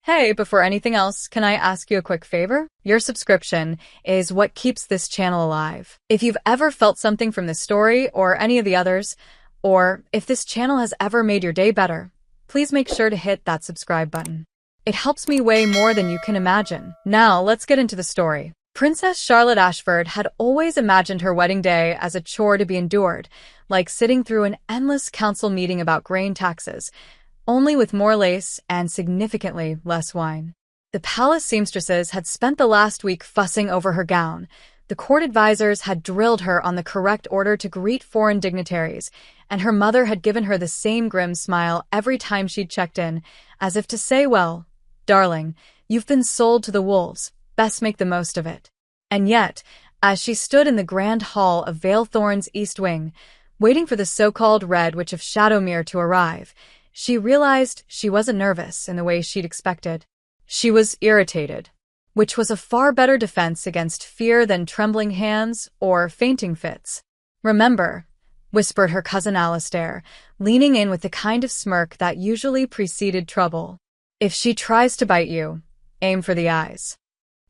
Hey, before anything else, can I ask you a quick favor? Your subscription is what keeps this channel alive. If you've ever felt something from this story or any of the others, or if this channel has ever made your day better, please make sure to hit that subscribe button. It helps me way more than you can imagine. Now, let's get into the story. Princess Charlotte Ashford had always imagined her wedding day as a chore to be endured, like sitting through an endless council meeting about grain taxes, only with more lace and significantly less wine. The palace seamstresses had spent the last week fussing over her gown. The court advisors had drilled her on the correct order to greet foreign dignitaries, and her mother had given her the same grim smile every time she'd checked in, as if to say, well, darling, you've been sold to the wolves, best make the most of it. And yet, as she stood in the grand hall of Valethorn's East Wing, waiting for the so-called Red Witch of Shadowmere to arrive, she realized she wasn't nervous in the way she'd expected. She was irritated, which was a far better defense against fear than trembling hands or fainting fits. "Remember," whispered her cousin Alistair, leaning in with the kind of smirk that usually preceded trouble. "If she tries to bite you, aim for the eyes."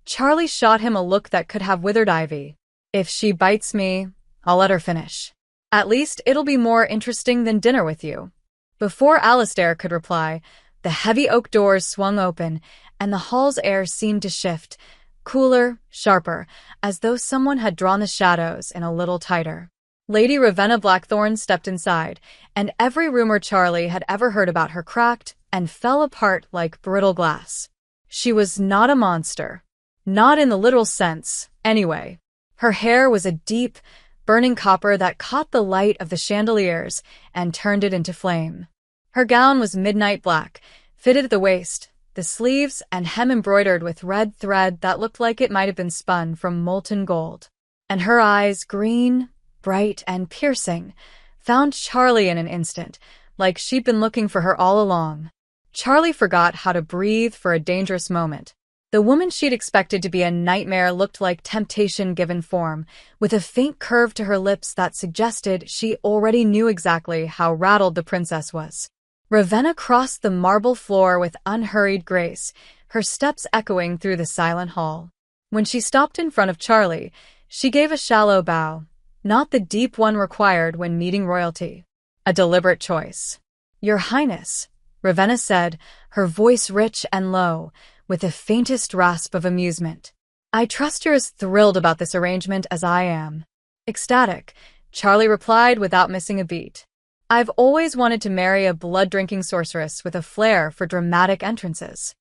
Charlie shot him a look that could have withered ivy. "If she bites me, I'll let her finish. At least it'll be more interesting than dinner with you." Before Alistair could reply, the heavy oak doors swung open, and the hall's air seemed to shift, cooler, sharper, as though someone had drawn the shadows in a little tighter. Lady Ravenna Blackthorn stepped inside, and every rumor Charlie had ever heard about her cracked and fell apart like brittle glass. She was not a monster. Not in the literal sense, anyway. Her hair was a deep, burning copper that caught the light of the chandeliers and turned it into flame. Her gown was midnight black, fitted at the waist, the sleeves and hem embroidered with red thread that looked like it might have been spun from molten gold. And her eyes, green, bright, and piercing, found Charlie in an instant, like she'd been looking for her all along. Charlie forgot how to breathe for a dangerous moment. The woman she'd expected to be a nightmare looked like temptation given form, with a faint curve to her lips that suggested she already knew exactly how rattled the princess was. Ravenna crossed the marble floor with unhurried grace, her steps echoing through the silent hall. When she stopped in front of Charlie, she gave a shallow bow, not the deep one required when meeting royalty. A deliberate choice. "Your Highness," Ravenna said, her voice rich and low, with the faintest rasp of amusement. "I trust you're as thrilled about this arrangement as I am." "Ecstatic," Charlie replied without missing a beat. "I've always wanted to marry a blood-drinking sorceress with a flair for dramatic entrances."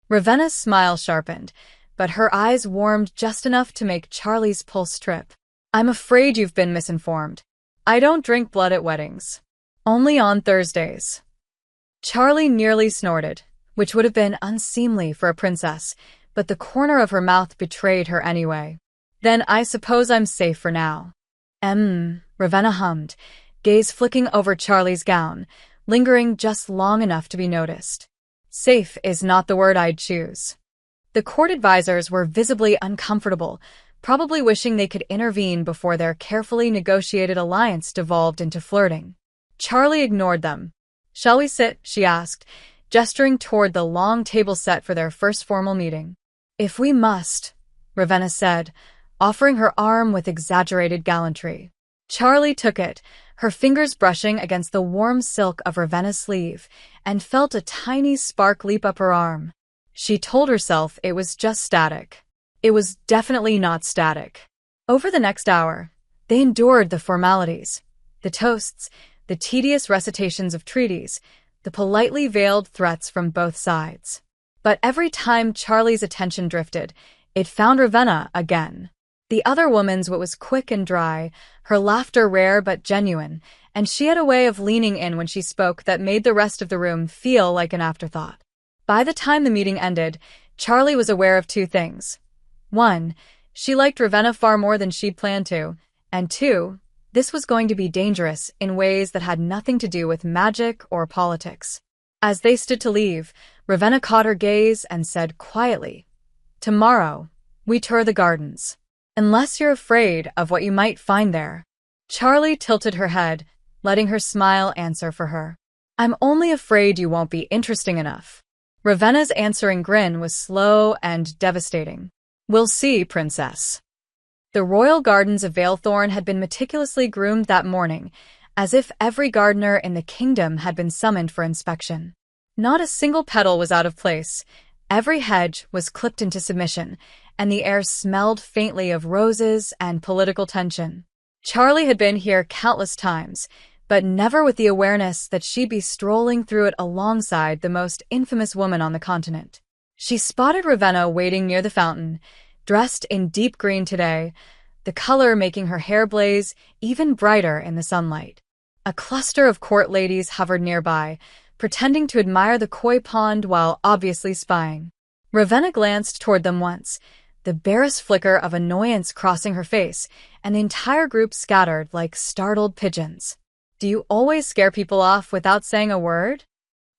Ravenna's smile sharpened, but her eyes warmed just enough to make Charlie's pulse trip. "I'm afraid you've been misinformed. I don't drink blood at weddings. Only on Thursdays." Charlie nearly snorted, which would have been unseemly for a princess, but the corner of her mouth betrayed her anyway. "Then I suppose I'm safe for now." Ravenna hummed, gaze flicking over Charlie's gown, lingering just long enough to be noticed. "Safe is not the word I'd choose." The court advisors were visibly uncomfortable, probably wishing they could intervene before their carefully negotiated alliance devolved into flirting. Charlie ignored them. "Shall we sit?" she asked, gesturing toward the long table set for their first formal meeting. "If we must," Ravenna said, offering her arm with exaggerated gallantry. Charlie took it, her fingers brushing against the warm silk of Ravenna's sleeve, and felt a tiny spark leap up her arm. She told herself it was just static. It was definitely not static. Over the next hour, they endured the formalities, the toasts, the tedious recitations of treaties, the politely veiled threats from both sides. But every time Charlie's attention drifted, it found Ravenna again. The other woman's wit was quick and dry, her laughter rare but genuine, and she had a way of leaning in when she spoke that made the rest of the room feel like an afterthought. By the time the meeting ended, Charlie was aware of two things. 1, she liked Ravenna far more than she'd planned to, and 2, this was going to be dangerous in ways that had nothing to do with magic or politics. As they stood to leave, Ravenna caught her gaze and said quietly, "Tomorrow, we tour the gardens. Unless you're afraid of what you might find there." Charlie tilted her head, letting her smile answer for her. "I'm only afraid you won't be interesting enough." Ravenna's answering grin was slow and devastating. "We'll see, princess." The royal gardens of Valethorn had been meticulously groomed that morning, as if every gardener in the kingdom had been summoned for inspection. Not a single petal was out of place. Every hedge was clipped into submission, and the air smelled faintly of roses and political tension. Charlie had been here countless times, but never with the awareness that she'd be strolling through it alongside the most infamous woman on the continent. She spotted Ravenna waiting near the fountain, dressed in deep green today, the color making her hair blaze even brighter in the sunlight. A cluster of court ladies hovered nearby, pretending to admire the koi pond while obviously spying. Ravenna glanced toward them once, the barest flicker of annoyance crossing her face, and the entire group scattered like startled pigeons. "Do you always scare people off without saying a word?"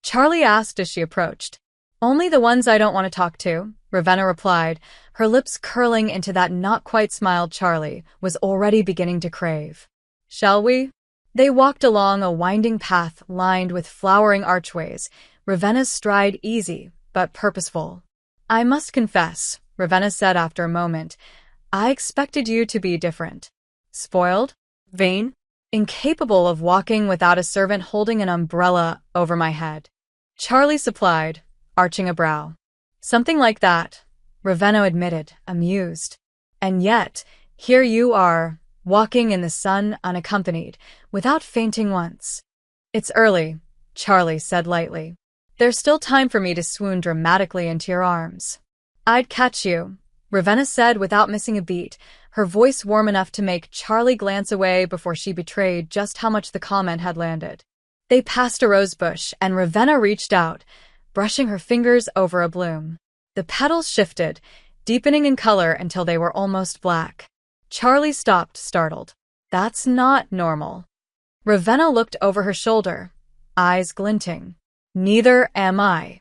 Charlie asked as she approached. "Only the ones I don't want to talk to," Ravenna replied, her lips curling into that not-quite-smile Charlie was already beginning to crave. "Shall we?" They walked along a winding path lined with flowering archways, Ravenna's stride easy but purposeful. "I must confess," Ravenna said after a moment, "I expected you to be different. Spoiled? Vain? Incapable of walking without a servant holding an umbrella over my head." Charlie supplied, arching a brow. "Something like that," Ravenna admitted, amused. "And yet, here you are, walking in the sun unaccompanied, without fainting once." "It's early," Charlie said lightly. "There's still time for me to swoon dramatically into your arms." "I'd catch you," Ravenna said without missing a beat, her voice warm enough to make Charlie glance away before she betrayed just how much the comment had landed. They passed a rose bush, and Ravenna reached out, brushing her fingers over a bloom. The petals shifted, deepening in color until they were almost black. Charlie stopped, startled. "That's not normal." Ravenna looked over her shoulder, eyes glinting. "Neither am I."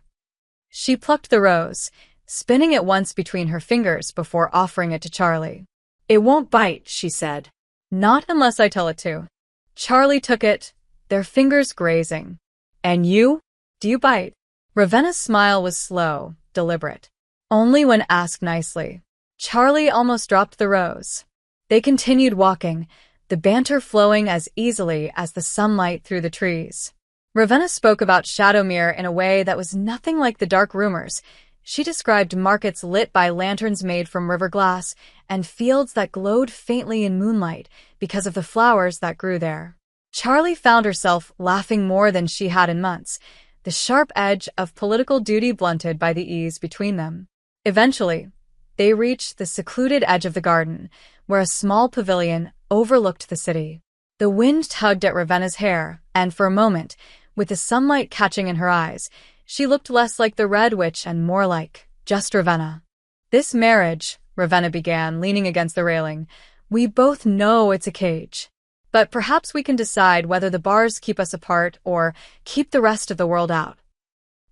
She plucked the rose, spinning it once between her fingers before offering it to Charlie. "It won't bite," she said. "Not unless I tell it to." Charlie took it, their fingers grazing. "And you? Do you bite?" Ravenna's smile was slow, deliberate. "Only when asked nicely." Charlie almost dropped the rose. They continued walking, the banter flowing as easily as the sunlight through the trees. Ravenna spoke about Shadowmere in a way that was nothing like the dark rumors. She described markets lit by lanterns made from river glass and fields that glowed faintly in moonlight because of the flowers that grew there. Charlie found herself laughing more than she had in months, the sharp edge of political duty blunted by the ease between them. Eventually, they reached the secluded edge of the garden, where a small pavilion overlooked the city. The wind tugged at Ravenna's hair, and for a moment, with the sunlight catching in her eyes, she looked less like the Red Witch and more like just Ravenna. "This marriage," Ravenna began, leaning against the railing, "we both know it's a cage. But perhaps we can decide whether the bars keep us apart or keep the rest of the world out."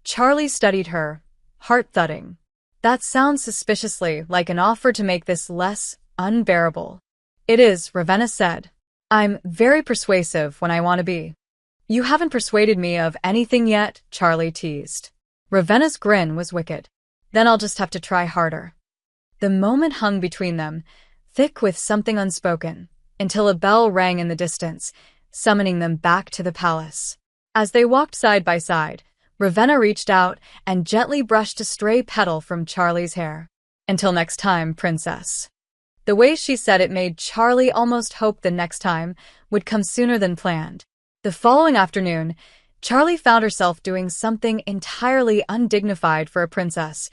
Charlie studied her, heart thudding. "That sounds suspiciously like an offer to make this less unbearable." "It is," Ravenna said. "I'm very persuasive when I want to be." "You haven't persuaded me of anything yet," Charlie teased. Ravenna's grin was wicked. "Then I'll just have to try harder." The moment hung between them, thick with something unspoken, until a bell rang in the distance, summoning them back to the palace. As they walked side by side, Ravenna reached out and gently brushed a stray petal from Charlie's hair. "Until next time, princess." The way she said it made Charlie almost hope the next time would come sooner than planned. The following afternoon, Charlie found herself doing something entirely undignified for a princess,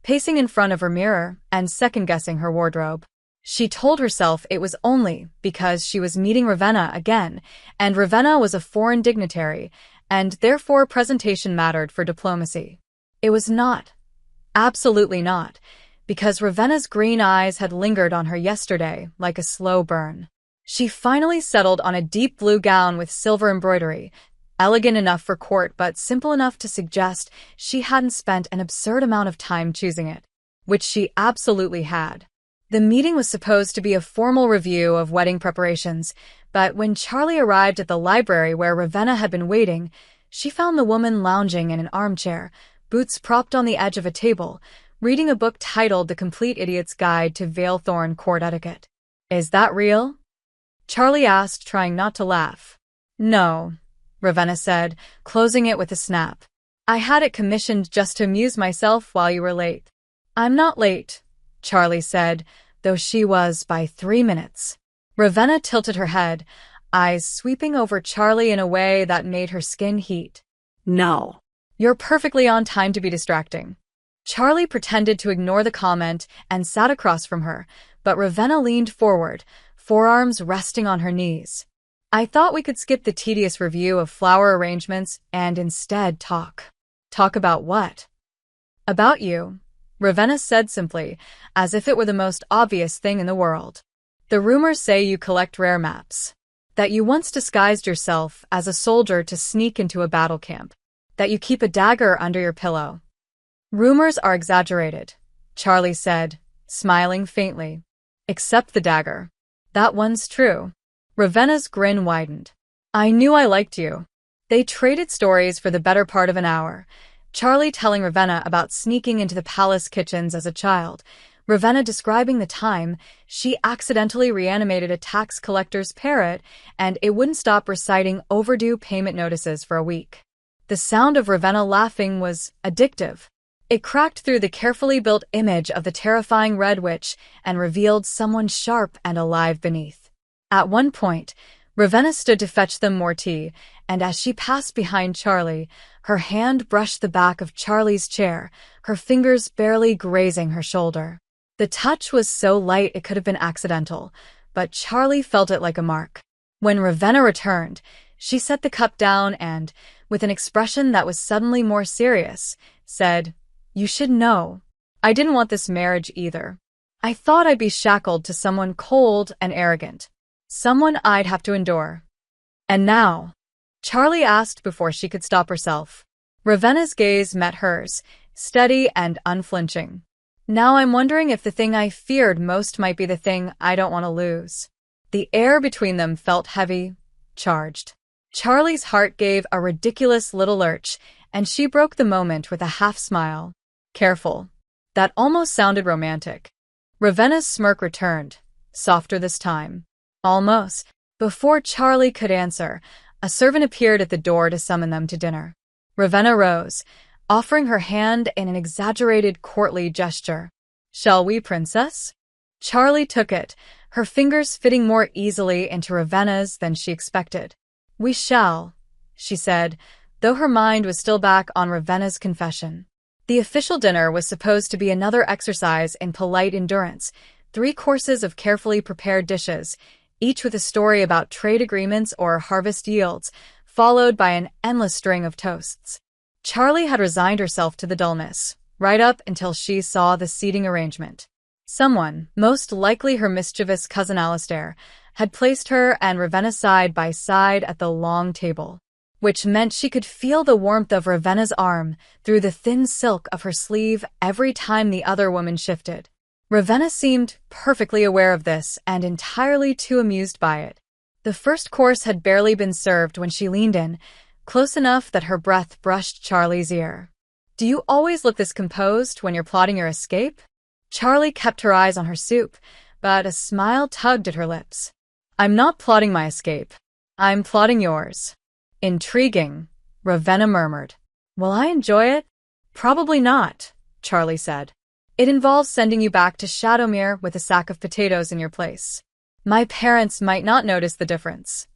pacing in front of her mirror and second-guessing her wardrobe. She told herself it was only because she was meeting Ravenna again, and Ravenna was a foreign dignitary, and therefore presentation mattered for diplomacy. It was not. Absolutely not, because Ravenna's green eyes had lingered on her yesterday like a slow burn. She finally settled on a deep blue gown with silver embroidery, elegant enough for court but simple enough to suggest she hadn't spent an absurd amount of time choosing it, which she absolutely had. The meeting was supposed to be a formal review of wedding preparations, but when Charlie arrived at the library where Ravenna had been waiting, she found the woman lounging in an armchair, boots propped on the edge of a table, reading a book titled The Complete Idiot's Guide to Veilthorn Court Etiquette. Is that real? Charlie asked, trying not to laugh. No, Ravenna said, closing it with a snap. I had it commissioned just to amuse myself while you were late. I'm not late, Charlie said, though she was by 3 minutes. Ravenna tilted her head, eyes sweeping over Charlie in a way that made her skin heat. No. You're perfectly on time to be distracting. Charlie pretended to ignore the comment and sat across from her, but Ravenna leaned forward, forearms resting on her knees. I thought we could skip the tedious review of flower arrangements and instead talk. Talk about what? About you, Ravenna said simply, as if it were the most obvious thing in the world. The rumors say you collect rare maps. That you once disguised yourself as a soldier to sneak into a battle camp. That you keep a dagger under your pillow. Rumors are exaggerated, Charlie said, smiling faintly. Except the dagger. That one's true. Ravenna's grin widened. I knew I liked you. They traded stories for the better part of an hour, Charlie telling Ravenna about sneaking into the palace kitchens as a child, Ravenna describing the time she accidentally reanimated a tax collector's parrot, and it wouldn't stop reciting overdue payment notices for a week. The sound of Ravenna laughing was addictive. It cracked through the carefully built image of the terrifying Red Witch and revealed someone sharp and alive beneath. At one point, Ravenna stood to fetch them more tea, and as she passed behind Charlie, her hand brushed the back of Charlie's chair, her fingers barely grazing her shoulder. The touch was so light it could have been accidental, but Charlie felt it like a mark. When Ravenna returned, she set the cup down and, with an expression that was suddenly more serious, said, You should know. I didn't want this marriage either. I thought I'd be shackled to someone cold and arrogant. Someone I'd have to endure. And now? Charlie asked before she could stop herself. Ravenna's gaze met hers, steady and unflinching. Now I'm wondering if the thing I feared most might be the thing I don't want to lose. The air between them felt heavy, charged. Charlie's heart gave a ridiculous little lurch, and she broke the moment with a half-smile. Careful. That almost sounded romantic. Ravenna's smirk returned, softer this time. Almost. Before Charlie could answer, a servant appeared at the door to summon them to dinner. Ravenna rose, offering her hand in an exaggerated courtly gesture. Shall we, princess? Charlie took it, her fingers fitting more easily into Ravenna's than she expected. We shall, she said, though her mind was still back on Ravenna's confession. The official dinner was supposed to be another exercise in polite endurance, 3 courses of carefully prepared dishes, each with a story about trade agreements or harvest yields, followed by an endless string of toasts. Charlie had resigned herself to the dullness, right up until she saw the seating arrangement. Someone, most likely her mischievous cousin Alistair, had placed her and Ravenna side by side at the long table, which meant she could feel the warmth of Ravenna's arm through the thin silk of her sleeve every time the other woman shifted. Ravenna seemed perfectly aware of this and entirely too amused by it. The first course had barely been served when she leaned in, close enough that her breath brushed Charlie's ear. Do you always look this composed when you're plotting your escape? Charlie kept her eyes on her soup, but a smile tugged at her lips. I'm not plotting my escape. I'm plotting yours. Intriguing, Ravenna murmured. Will I enjoy it? Probably not, Charlie said. It involves sending you back to Shadowmere with a sack of potatoes in your place. My parents might not notice the difference.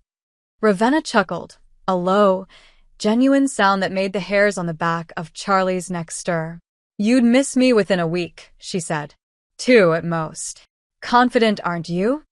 Ravenna chuckled, a low, genuine sound that made the hairs on the back of Charlie's neck stir. You'd miss me within a week, she said. 2 at most. Confident, aren't you?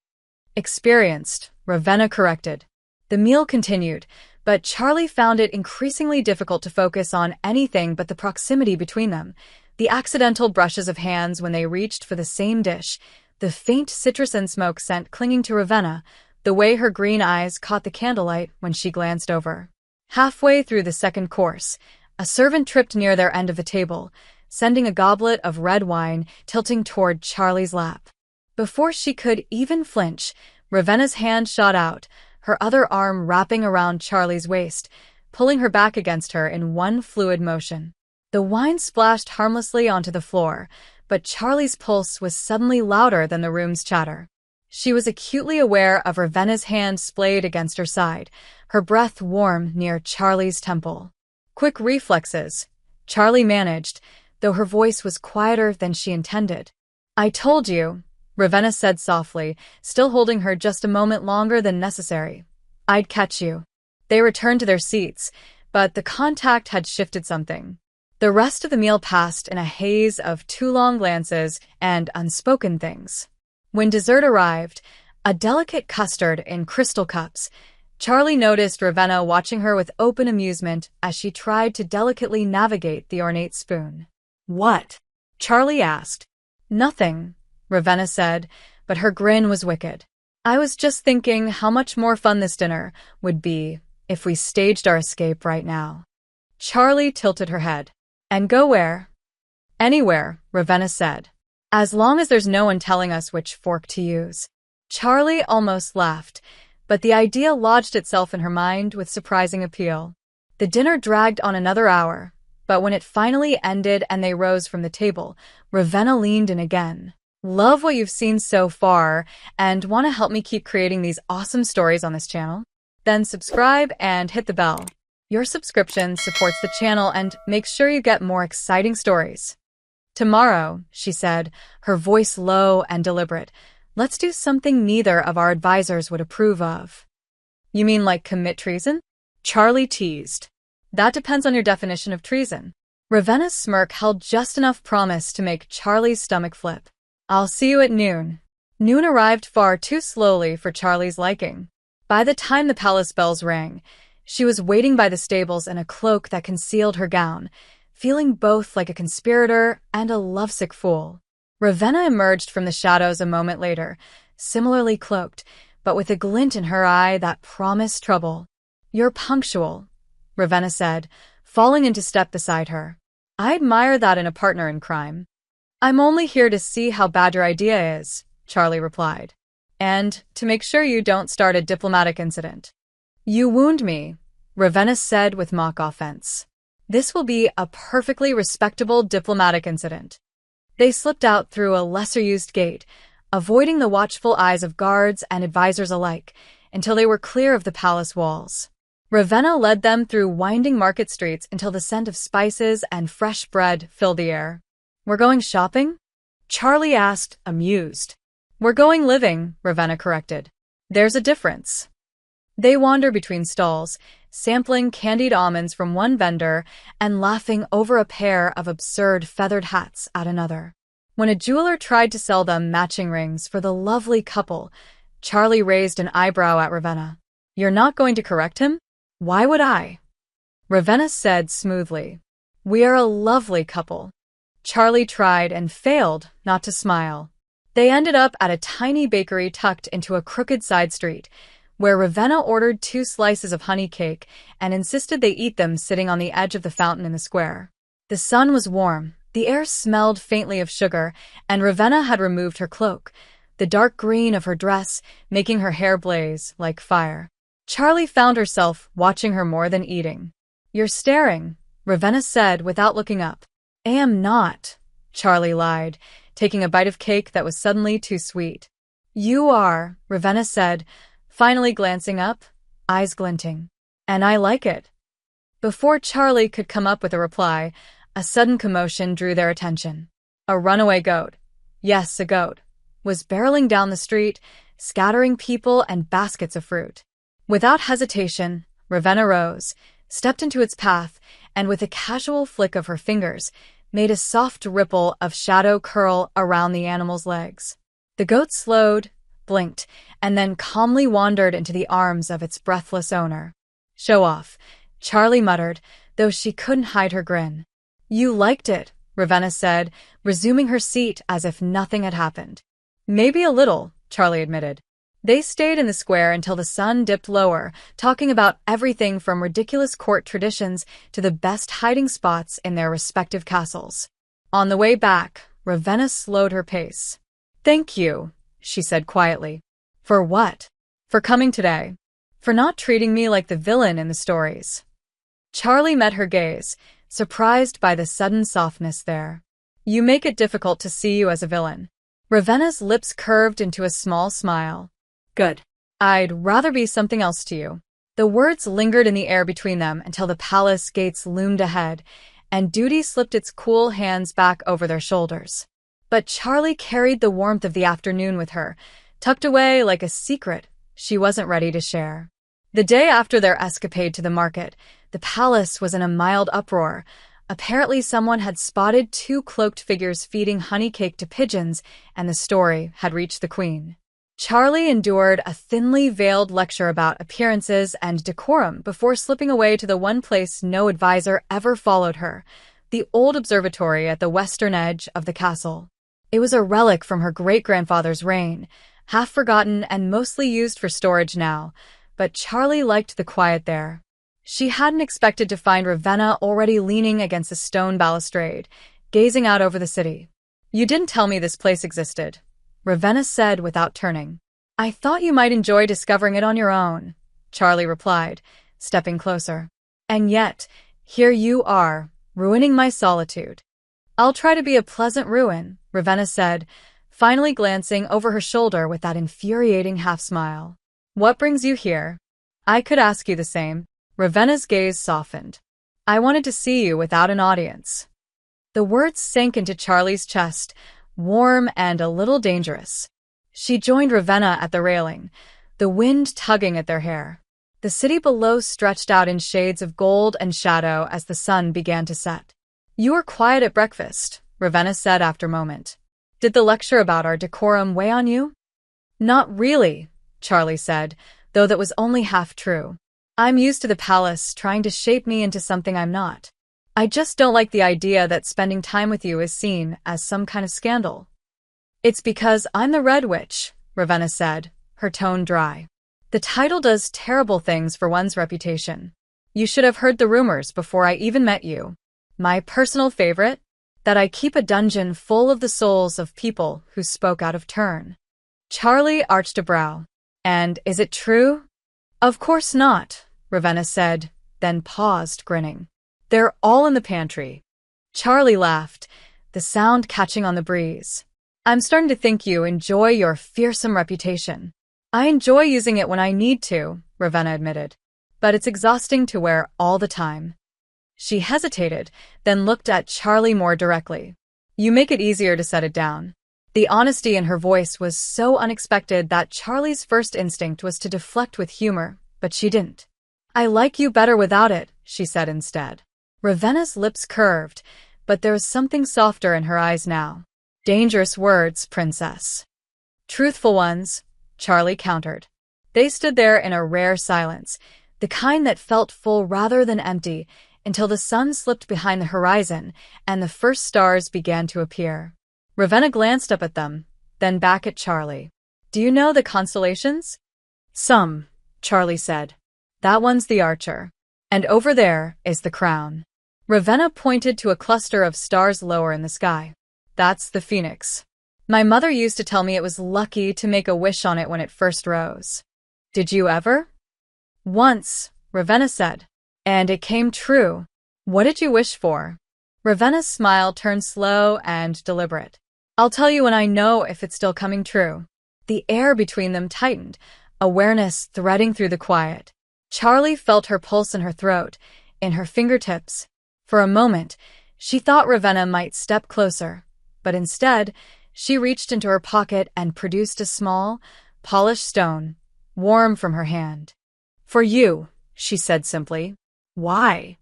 Experienced, Ravenna corrected. The meal continued, but Charlie found it increasingly difficult to focus on anything but the proximity between them, the accidental brushes of hands when they reached for the same dish, the faint citrus and smoke scent clinging to Ravenna, the way her green eyes caught the candlelight when she glanced over. Halfway through the second course, a servant tripped near their end of the table, sending a goblet of red wine tilting toward Charlie's lap. Before she could even flinch, Ravenna's hand shot out, her other arm wrapping around Charlie's waist, pulling her back against her in one fluid motion. The The wine splashed harmlessly onto the floor, but Charlie's pulse was suddenly louder than the room's chatter. She was acutely aware of Ravenna's hand splayed against her side, her breath warm near Charlie's temple. Quick reflexes, Charlie managed, though her voice was quieter than she intended. "I told you," Ravenna said softly, still holding her just a moment longer than necessary. "I'd catch you." They returned to their seats, but the contact had shifted something. The rest of the meal passed in a haze of too long glances and unspoken things. When dessert arrived, a delicate custard in crystal cups, Charlie noticed Ravenna watching her with open amusement as she tried to delicately navigate the ornate spoon. "What?" Charlie asked. "Nothing," Ravenna said, but her grin was wicked. "I was just thinking how much more fun this dinner would be if we staged our escape right now." Charlie tilted her head. "And go where?" "Anywhere," Ravenna said. "As long as there's no one telling us which fork to use." Charlie almost laughed, but the idea lodged itself in her mind with surprising appeal. The dinner dragged on another hour, but when it finally ended and they rose from the table, Ravenna leaned in again. "Love what you've seen so far, and want to help me keep creating these awesome stories on this channel? Then subscribe and hit the bell. Your subscription supports the channel and makes sure you get more exciting stories." "Tomorrow," she said, her voice low and deliberate, "let's do something neither of our advisors would approve of." "You mean like commit treason?" Charlie teased. "That depends on your definition of treason." Ravenna's smirk held just enough promise to make Charlie's stomach flip. "I'll see you at noon." Noon arrived far too slowly for Charlie's liking. By the time the palace bells rang, she was waiting by the stables in a cloak that concealed her gown, feeling both like a conspirator and a lovesick fool. Ravenna emerged from the shadows a moment later, similarly cloaked, but with a glint in her eye that promised trouble. "You're punctual," Ravenna said, falling into step beside her. "I admire that in a partner in crime." "I'm only here to see how bad your idea is," Charlie replied. "And to make sure you don't start a diplomatic incident." "You wound me," Ravenna said with mock offense. "This will be a perfectly respectable diplomatic incident." They slipped out through a lesser-used gate, avoiding the watchful eyes of guards and advisors alike, until they were clear of the palace walls. Ravenna led them through winding market streets until the scent of spices and fresh bread filled the air. "We're going shopping?" Charlie asked, amused. "We're going living," Ravenna corrected. "There's a difference." They wander between stalls, sampling candied almonds from one vendor and laughing over a pair of absurd feathered hats at another. When a jeweler tried to sell them matching rings for the lovely couple, Charlie raised an eyebrow at Ravenna. "You're not going to correct him?" "Why would I?" Ravenna said smoothly. "We are a lovely couple." Charlie tried and failed not to smile. They ended up at a tiny bakery tucked into a crooked side street, where Ravenna ordered 2 slices of honey cake and insisted they eat them sitting on the edge of the fountain in the square. The sun was warm, the air smelled faintly of sugar, and Ravenna had removed her cloak, the dark green of her dress making her hair blaze like fire. Charlie found herself watching her more than eating. "You're staring," Ravenna said without looking up. "I am not," Charlie lied, taking a bite of cake that was suddenly too sweet. "You are," Ravenna said, finally glancing up, eyes glinting. "And I like it." Before Charlie could come up with a reply, a sudden commotion drew their attention. A runaway goat, yes, a goat, was barreling down the street, scattering people and baskets of fruit. Without hesitation, Ravenna rose, stepped into its path, and with a casual flick of her fingers, made a soft ripple of shadow curl around the animal's legs. The goat slowed, blinked, and then calmly wandered into the arms of its breathless owner. "Show off," Charlie muttered, though she couldn't hide her grin. "You liked it," Ravenna said, resuming her seat as if nothing had happened. "Maybe a little," Charlie admitted. They stayed in the square until the sun dipped lower, talking about everything from ridiculous court traditions to the best hiding spots in their respective castles. On the way back, Ravenna slowed her pace. "Thank you," she said quietly. "For what?" "For coming today. For not treating me like the villain in the stories." Charlie met her gaze, surprised by the sudden softness there. You make it difficult to see you as a villain. Ravenna's lips curved into a small smile. Good. I'd rather be something else to you. The words lingered in the air between them until the palace gates loomed ahead, and Duty slipped its cool hands back over their shoulders. But Charlie carried the warmth of the afternoon with her, tucked away like a secret she wasn't ready to share. The day after their escapade to the market, the palace was in a mild uproar. Apparently someone had spotted two cloaked figures feeding honey cake to pigeons, and the story had reached the queen. Charlie endured a thinly veiled lecture about appearances and decorum before slipping away to the one place no advisor ever followed her, the old observatory at the western edge of the castle. It was a relic from her great-grandfather's reign, half forgotten and mostly used for storage now, but Charlie liked the quiet there. She hadn't expected to find Ravenna already leaning against a stone balustrade, gazing out over the city. You didn't tell me this place existed, Ravenna said without turning. I thought you might enjoy discovering it on your own, Charlie replied, stepping closer. And yet, here you are, ruining my solitude. I'll try to be a pleasant ruin, Ravenna said, finally glancing over her shoulder with that infuriating half-smile. What brings you here? I could ask you the same. Ravenna's gaze softened. I wanted to see you without an audience. The words sank into Charlie's chest, warm and a little dangerous. She joined Ravenna at the railing, the wind tugging at their hair. The city below stretched out in shades of gold and shadow as the sun began to set. You were quiet at breakfast, Ravenna said after a moment. Did the lecture about our decorum weigh on you? Not really, Charlie said, though that was only half true. I'm used to the palace trying to shape me into something I'm not. I just don't like the idea that spending time with you is seen as some kind of scandal. It's because I'm the Red Witch, Ravenna said, her tone dry. The title does terrible things for one's reputation. You should have heard the rumors before I even met you. My personal favorite? That I keep a dungeon full of the souls of people who spoke out of turn. Charlie arched a brow. And is it true? Of course not, Ravenna said, then paused, grinning. They're all in the pantry. Charlie laughed, the sound catching on the breeze. I'm starting to think you enjoy your fearsome reputation. I enjoy using it when I need to, Ravenna admitted. But it's exhausting to wear all the time. She hesitated, then looked at Charlie more directly. You make it easier to set it down. The honesty in her voice was so unexpected that Charlie's first instinct was to deflect with humor, but she didn't. I like you better without it, she said instead. Ravenna's lips curved, but there was something softer in her eyes now. Dangerous words, princess. Truthful ones, Charlie countered. They stood there in a rare silence, the kind that felt full rather than empty, until the sun slipped behind the horizon and the first stars began to appear. Ravenna glanced up at them, then back at Charlie. Do you know the constellations? Some, Charlie said. That one's the Archer. And over there is the Crown. Ravenna pointed to a cluster of stars lower in the sky. That's the Phoenix. My mother used to tell me it was lucky to make a wish on it when it first rose. Did you ever? Once, Ravenna said. And it came true. What did you wish for? Ravenna's smile turned slow and deliberate. I'll tell you when I know if it's still coming true. The air between them tightened, awareness threading through the quiet. Charlie felt her pulse in her throat, in her fingertips. For a moment, she thought Ravenna might step closer, but instead, she reached into her pocket and produced a small, polished stone, warm from her hand. For you, she said simply. Why?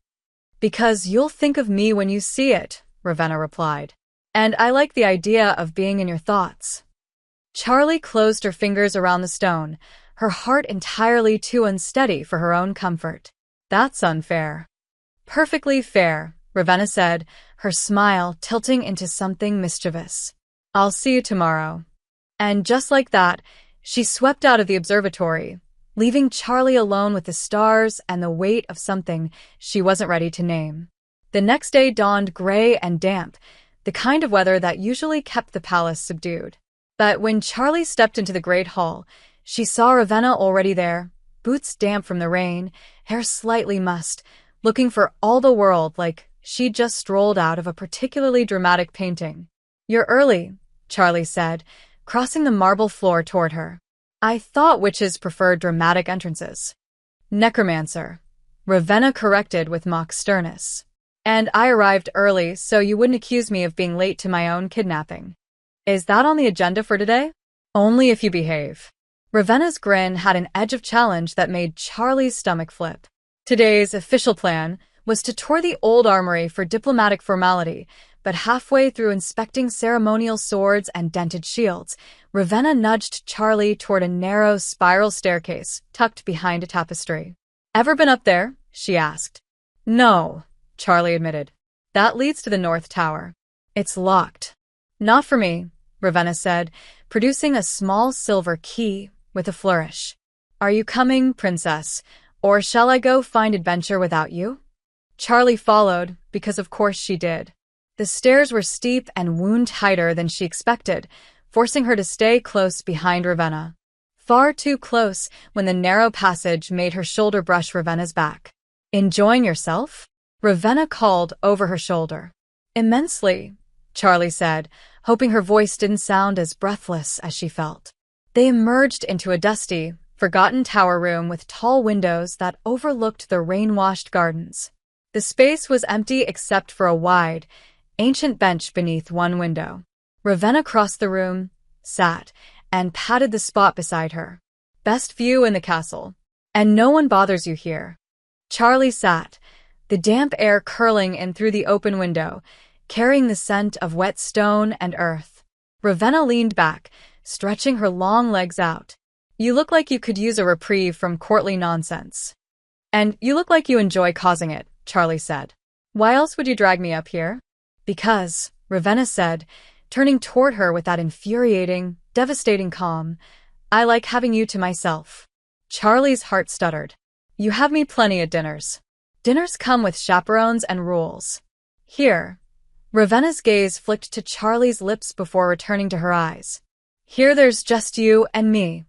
Because you'll think of me when you see it, Ravenna replied. And I like the idea of being in your thoughts. Charlie closed her fingers around the stone, her heart entirely too unsteady for her own comfort. That's unfair. Perfectly fair, Ravenna said, her smile tilting into something mischievous. I'll see you tomorrow. And just like that, she swept out of the observatory, leaving Charlie alone with the stars and the weight of something she wasn't ready to name. The next day dawned gray and damp, the kind of weather that usually kept the palace subdued. But when Charlie stepped into the great hall, she saw Ravenna already there, boots damp from the rain, hair slightly mussed, looking for all the world like She'd just strolled out of a particularly dramatic painting. "You're early," Charlie said, crossing the marble floor toward her. "I thought witches preferred dramatic entrances." "Necromancer," Ravenna corrected with mock sternness. "And I arrived early so you wouldn't accuse me of being late to my own kidnapping." "Is that on the agenda for today?" "Only if you behave." Ravenna's grin had an edge of challenge that made Charlie's stomach flip. Today's official plan was to tour the old armory for diplomatic formality, but halfway through inspecting ceremonial swords and dented shields, Ravenna nudged Charlie toward a narrow spiral staircase tucked behind a tapestry. "Ever been up there?" she asked. "No," Charlie admitted. "That leads to the North Tower. It's locked." "Not for me," Ravenna said, producing a small silver key with a flourish. "Are you coming, princess, or shall I go find adventure without you?" Charlie followed, because of course she did. The stairs were steep and wound tighter than she expected, forcing her to stay close behind Ravenna. Far too close when the narrow passage made her shoulder brush Ravenna's back. "Enjoying yourself?" Ravenna called over her shoulder. "Immensely," Charlie said, hoping her voice didn't sound as breathless as she felt. They emerged into a dusty, forgotten tower room with tall windows that overlooked the rain-washed gardens. The space was empty except for a wide, ancient bench beneath one window. Ravenna crossed the room, sat, and patted the spot beside her. "Best view in the castle. And no one bothers you here." Charlie sat, the damp air curling in through the open window, carrying the scent of wet stone and earth. Ravenna leaned back, stretching her long legs out. "You look like you could use a reprieve from courtly nonsense." "And you look like you enjoy causing it," Charlie said. "Why else would you drag me up here?" "Because," Ravenna said, turning toward her with that infuriating, devastating calm, "I like having you to myself." Charlie's heart stuttered. "You have me plenty at dinners." "Dinners come with chaperones and rules." "Here." Ravenna's gaze flicked to Charlie's lips before returning to her eyes. "Here there's just you and me."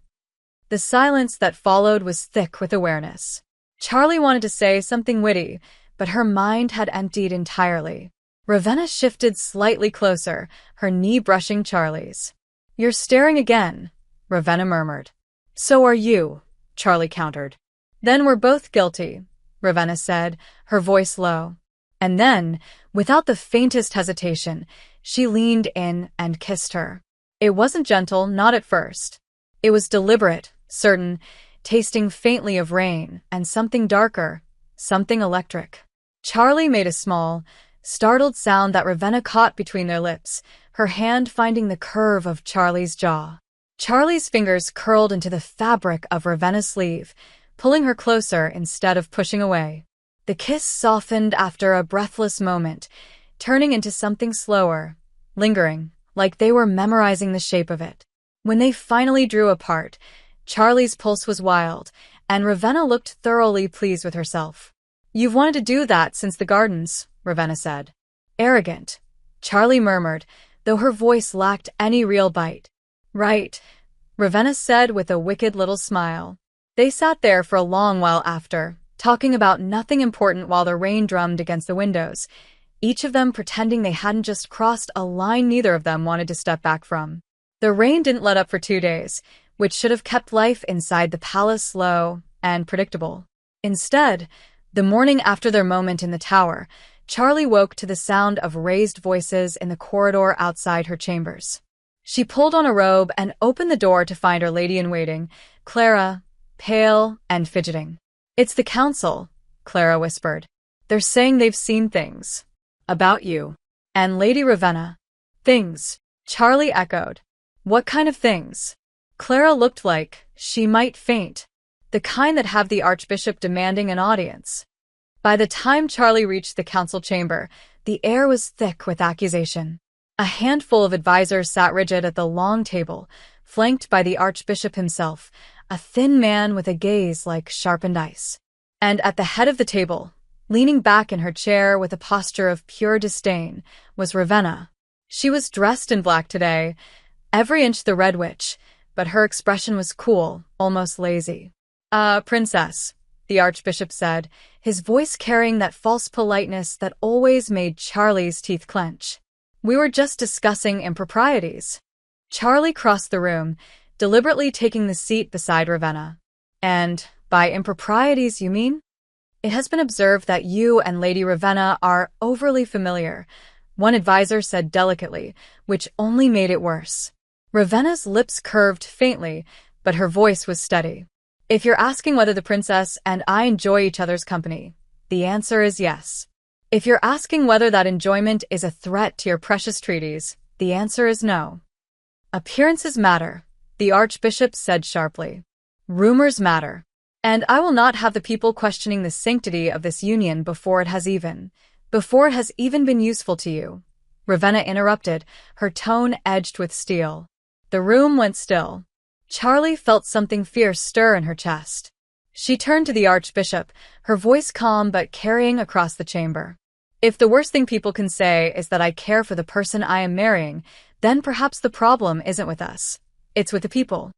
The silence that followed was thick with awareness. Charlie wanted to say something witty, but her mind had emptied entirely. Ravenna shifted slightly closer, her knee brushing Charlie's. "You're staring again," Ravenna murmured. "So are you," Charlie countered. "Then we're both guilty," Ravenna said, her voice low. And then, without the faintest hesitation, she leaned in and kissed her. It wasn't gentle, not at first. It was deliberate, certain, tasting faintly of rain and something darker, something electric. Charlie made a small, startled sound that Ravenna caught between their lips, her hand finding the curve of Charlie's jaw. Charlie's fingers curled into the fabric of Ravenna's sleeve, pulling her closer instead of pushing away. The kiss softened after a breathless moment, turning into something slower, lingering, like they were memorizing the shape of it. When they finally drew apart, Charlie's pulse was wild, and Ravenna looked thoroughly pleased with herself. "You've wanted to do that since the gardens," Ravenna said. "Arrogant," Charlie murmured, though her voice lacked any real bite. "Right," Ravenna said with a wicked little smile. They sat there for a long while after, talking about nothing important while the rain drummed against the windows, each of them pretending they hadn't just crossed a line neither of them wanted to step back from. The rain didn't let up for 2 days, which should have kept life inside the palace slow and predictable. Instead, the morning after their moment in the tower, Charlie woke to the sound of raised voices in the corridor outside her chambers. She pulled on a robe and opened the door to find her lady-in-waiting, Clara, pale and fidgeting. "It's the council," Clara whispered. "They're saying they've seen things. About you. And Lady Ravenna." "Things," Charlie echoed. "What kind of things?" Clara looked like she might faint, the kind that have the Archbishop demanding an audience. By the time Charlie reached the council chamber, the air was thick with accusation. A handful of advisors sat rigid at the long table, flanked by the Archbishop himself, a thin man with a gaze like sharpened ice. And at the head of the table, leaning back in her chair with a posture of pure disdain, was Ravenna. She was dressed in black today, every inch the Red Witch, but her expression was cool, almost lazy. Princess," the Archbishop said, his voice carrying that false politeness that always made Charlie's teeth clench. We were just discussing improprieties. Charlie crossed the room, deliberately taking the seat beside Ravenna. And, by improprieties, you mean? It has been observed that you and Lady Ravenna are overly familiar, one advisor said delicately, which only made it worse. Ravenna's lips curved faintly, but her voice was steady. If you're asking whether the princess and I enjoy each other's company, the answer is yes. If you're asking whether that enjoyment is a threat to your precious treaties, the answer is no. Appearances matter, the Archbishop said sharply. Rumors matter. And I will not have the people questioning the sanctity of this union before it has even been useful to you. Ravenna interrupted, her tone edged with steel. The room went still. Charlie felt something fierce stir in her chest. She turned to the Archbishop, her voice calm but carrying across the chamber. If the worst thing people can say is that I care for the person I am marrying, then perhaps the problem isn't with us. It's with the people.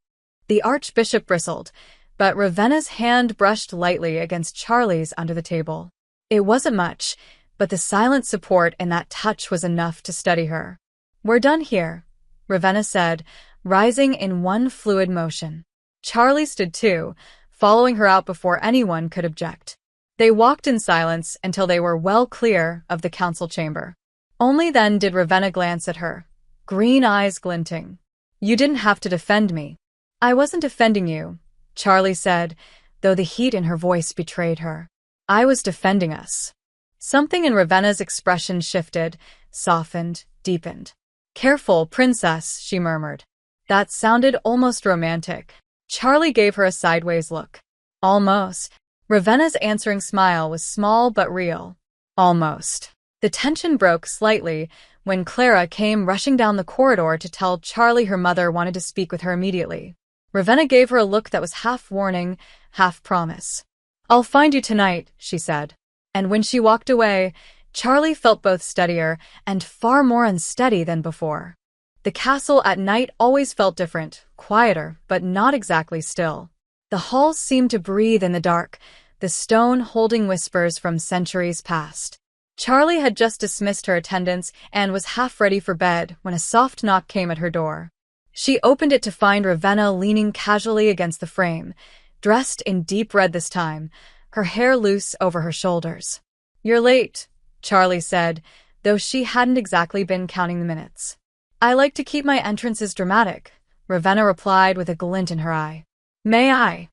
The Archbishop bristled, but Ravenna's hand brushed lightly against Charlie's under the table. It wasn't much, but the silent support in that touch was enough to steady her. We're done here, Ravenna said, rising in one fluid motion. Charlie stood too, following her out before anyone could object. They walked in silence until they were well clear of the council chamber. Only then did Ravenna glance at her, green eyes glinting. You didn't have to defend me. I wasn't defending you, Charlie said, though the heat in her voice betrayed her. I was defending us. Something in Ravenna's expression shifted, softened, deepened. Careful, princess, she murmured. That sounded almost romantic. Charlie gave her a sideways look. Almost. Ravenna's answering smile was small but real. Almost. The tension broke slightly when Clara came rushing down the corridor to tell Charlie her mother wanted to speak with her immediately. Ravenna gave her a look that was half warning, half promise. I'll find you tonight, she said. And when she walked away, Charlie felt both steadier and far more unsteady than before. The castle at night always felt different, quieter, but not exactly still. The halls seemed to breathe in the dark, the stone holding whispers from centuries past. Charlie had just dismissed her attendants and was half ready for bed when a soft knock came at her door. She opened it to find Ravenna leaning casually against the frame, dressed in deep red this time, her hair loose over her shoulders. You're late, Charlie said, though she hadn't exactly been counting the minutes. I like to keep my entrances dramatic, Ravenna replied with a glint in her eye. May I?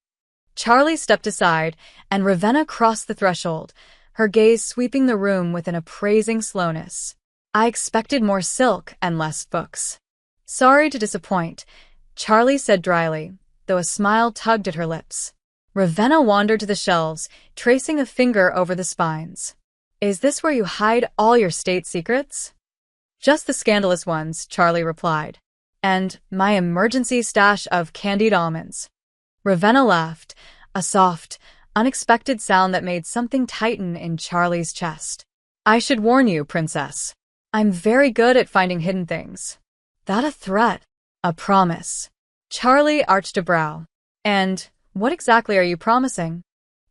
Charlie stepped aside, and Ravenna crossed the threshold, her gaze sweeping the room with an appraising slowness. I expected more silk and less books. Sorry to disappoint, Charlie said dryly, though a smile tugged at her lips. Ravenna wandered to the shelves, tracing a finger over the spines. Is this where you hide all your state secrets? Just the scandalous ones, Charlie replied. And my emergency stash of candied almonds. Ravenna laughed, a soft, unexpected sound that made something tighten in Charlie's chest. I should warn you, princess. I'm very good at finding hidden things. That a threat? A promise? Charlie arched a brow. And what exactly are you promising?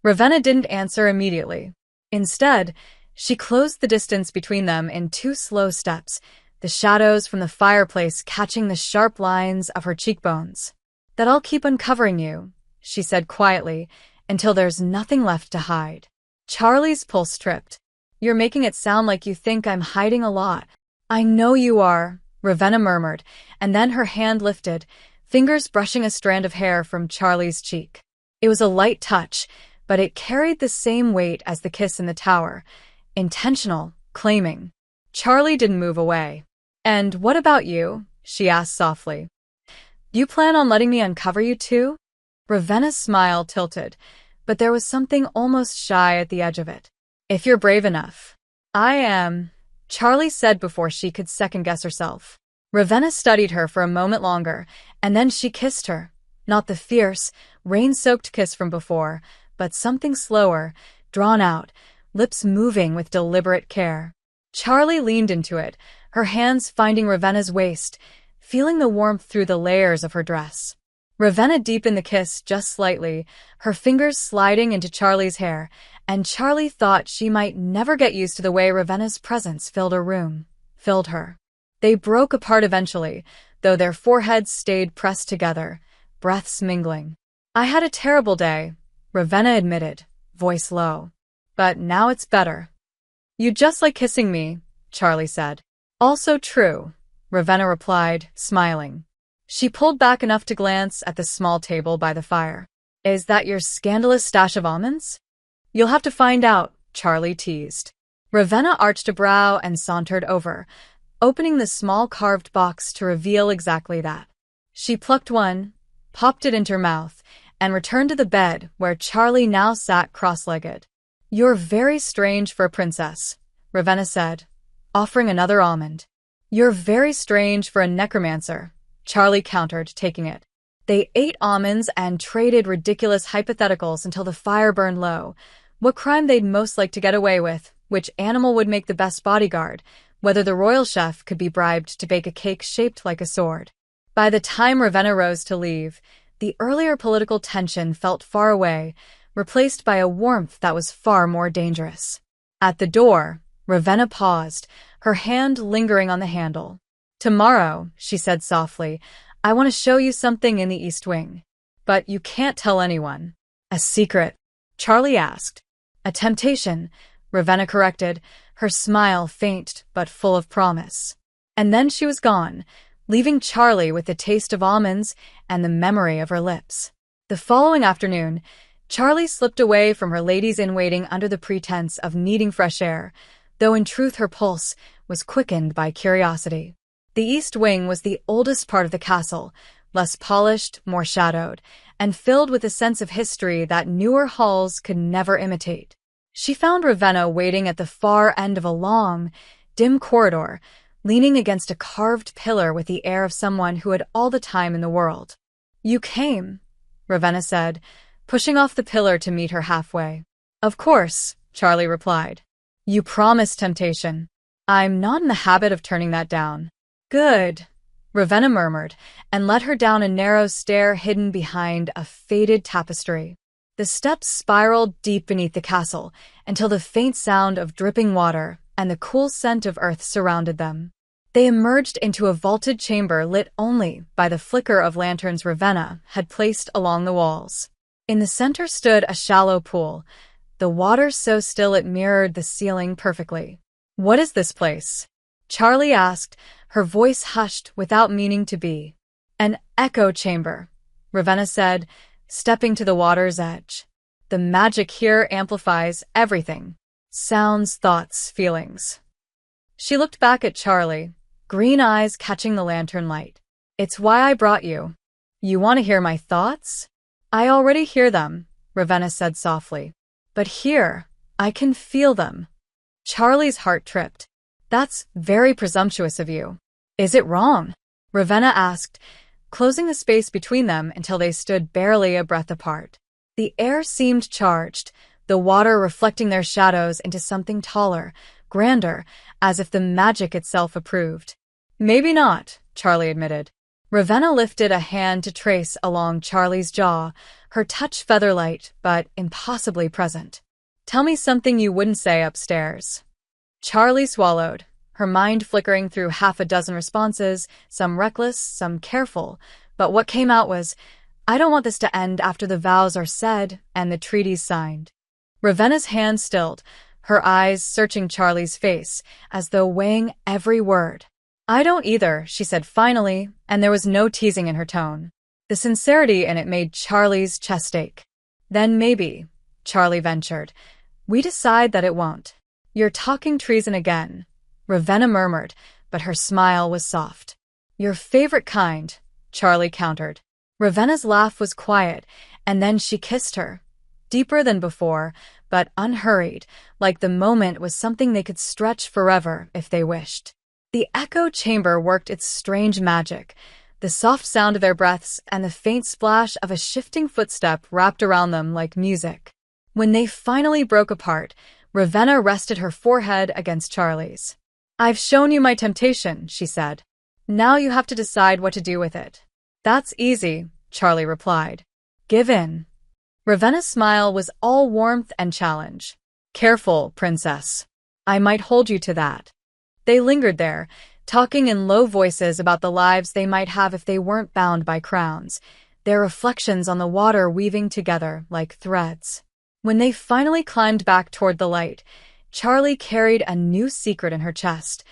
Ravenna didn't answer immediately. Instead, she closed the distance between them in 2 slow steps, the shadows from the fireplace catching the sharp lines of her cheekbones. That I'll keep uncovering you, she said quietly, until there's nothing left to hide. Charlie's pulse tripped. You're making it sound like you think I'm hiding a lot. I know you are, Ravenna murmured, and then her hand lifted, fingers brushing a strand of hair from Charlie's cheek. It was a light touch, but it carried the same weight as the kiss in the tower. Intentional, claiming. Charlie didn't move away. And what about you? She asked softly. You plan on letting me uncover you too? Ravenna's smile tilted, but there was something almost shy at the edge of it. If you're brave enough. I am, Charlie said before she could second-guess herself. Ravenna studied her for a moment longer, and then she kissed her. Not the fierce, rain-soaked kiss from before, but something slower, drawn out, lips moving with deliberate care. Charlie leaned into it, her hands finding Ravenna's waist, feeling the warmth through the layers of her dress. Ravenna deepened the kiss just slightly, her fingers sliding into Charlie's hair, and Charlie thought she might never get used to the way Ravenna's presence filled her. They broke apart eventually, though their foreheads stayed pressed together, breaths mingling. "I had a terrible day," Ravenna admitted, voice low. "But now it's better." "You just like kissing me," Charlie said. "Also true," Ravenna replied, smiling. She pulled back enough to glance at the small table by the fire. "Is that your scandalous stash of almonds?" "You'll have to find out," Charlie teased. Ravenna arched a brow and sauntered over, opening the small carved box to reveal exactly that. She plucked one, popped it into her mouth, and returned to the bed where Charlie now sat cross-legged. "You're very strange for a princess," Ravenna said, offering another almond. "You're very strange for a necromancer," Charlie countered, taking it. They ate almonds and traded ridiculous hypotheticals until the fire burned low. What crime they'd most like to get away with, which animal would make the best bodyguard, whether the royal chef could be bribed to bake a cake shaped like a sword. By the time Ravenna rose to leave, the earlier political tension felt far away, replaced by a warmth that was far more dangerous. At the door, Ravenna paused, her hand lingering on the handle. "Tomorrow," she said softly, "I want to show you something in the East Wing. But you can't tell anyone." "A secret?" Charlie asked. "A temptation," Ravenna corrected, her smile faint but full of promise. And then she was gone, leaving Charlie with the taste of almonds and the memory of her lips. The following afternoon, Charlie slipped away from her ladies-in-waiting under the pretense of needing fresh air, though in truth her pulse was quickened by curiosity. The East Wing was the oldest part of the castle, less polished, more shadowed, and filled with a sense of history that newer halls could never imitate. She found Ravenna waiting at the far end of a long, dim corridor, leaning against a carved pillar with the air of someone who had all the time in the world. "You came," Ravenna said, pushing off the pillar to meet her halfway. "Of course," Charlie replied. "You promised temptation. I'm not in the habit of turning that down." "Good," Ravenna murmured, and led her down a narrow stair hidden behind a faded tapestry. The steps spiraled deep beneath the castle until the faint sound of dripping water and the cool scent of earth surrounded them. They emerged into a vaulted chamber lit only by the flicker of lanterns Ravenna had placed along the walls. In the center stood a shallow pool, the water so still it mirrored the ceiling perfectly. "What is this place?" Charlie asked, her voice hushed without meaning to be. "An echo chamber," Ravenna said, stepping to the water's edge. "The magic here amplifies everything. Sounds, thoughts, feelings." She looked back at Charlie, green eyes catching the lantern light. "It's why I brought you. You want to hear my thoughts?" "I already hear them," Ravenna said softly. "But here, I can feel them." Charlie's heart tripped. "That's very presumptuous of you." "Is it wrong?" Ravenna asked, closing the space between them until they stood barely a breath apart. The air seemed charged, the water reflecting their shadows into something taller, grander, as if the magic itself approved. "Maybe not," Charlie admitted. Ravenna lifted a hand to trace along Charlie's jaw, her touch feather-light but impossibly present. "Tell me something you wouldn't say upstairs." Charlie swallowed, her mind flickering through half a dozen responses, some reckless, some careful, but what came out was, "I don't want this to end after the vows are said and the treaties signed." Ravenna's hand stilled, her eyes searching Charlie's face, as though weighing every word. "I don't either," she said finally, and there was no teasing in her tone. The sincerity in it made Charlie's chest ache. "Then maybe," Charlie ventured, "we decide that it won't." "You're talking treason again," Ravenna murmured, but her smile was soft. "Your favorite kind," Charlie countered. Ravenna's laugh was quiet, and then she kissed her, deeper than before, but unhurried, like the moment was something they could stretch forever if they wished. The echo chamber worked its strange magic. The soft sound of their breaths and the faint splash of a shifting footstep wrapped around them like music. When they finally broke apart, Ravenna rested her forehead against Charlie's. "I've shown you my temptation," she said. "Now you have to decide what to do with it." "That's easy," Charlie replied. Give in. Ravenna's smile was all warmth and challenge. Careful, princess. I might hold you to that. They lingered there, talking in low voices about the lives they might have if they weren't bound by crowns, their reflections on the water weaving together like threads. When they finally climbed back toward the light, Charlie carried a new secret in her chest,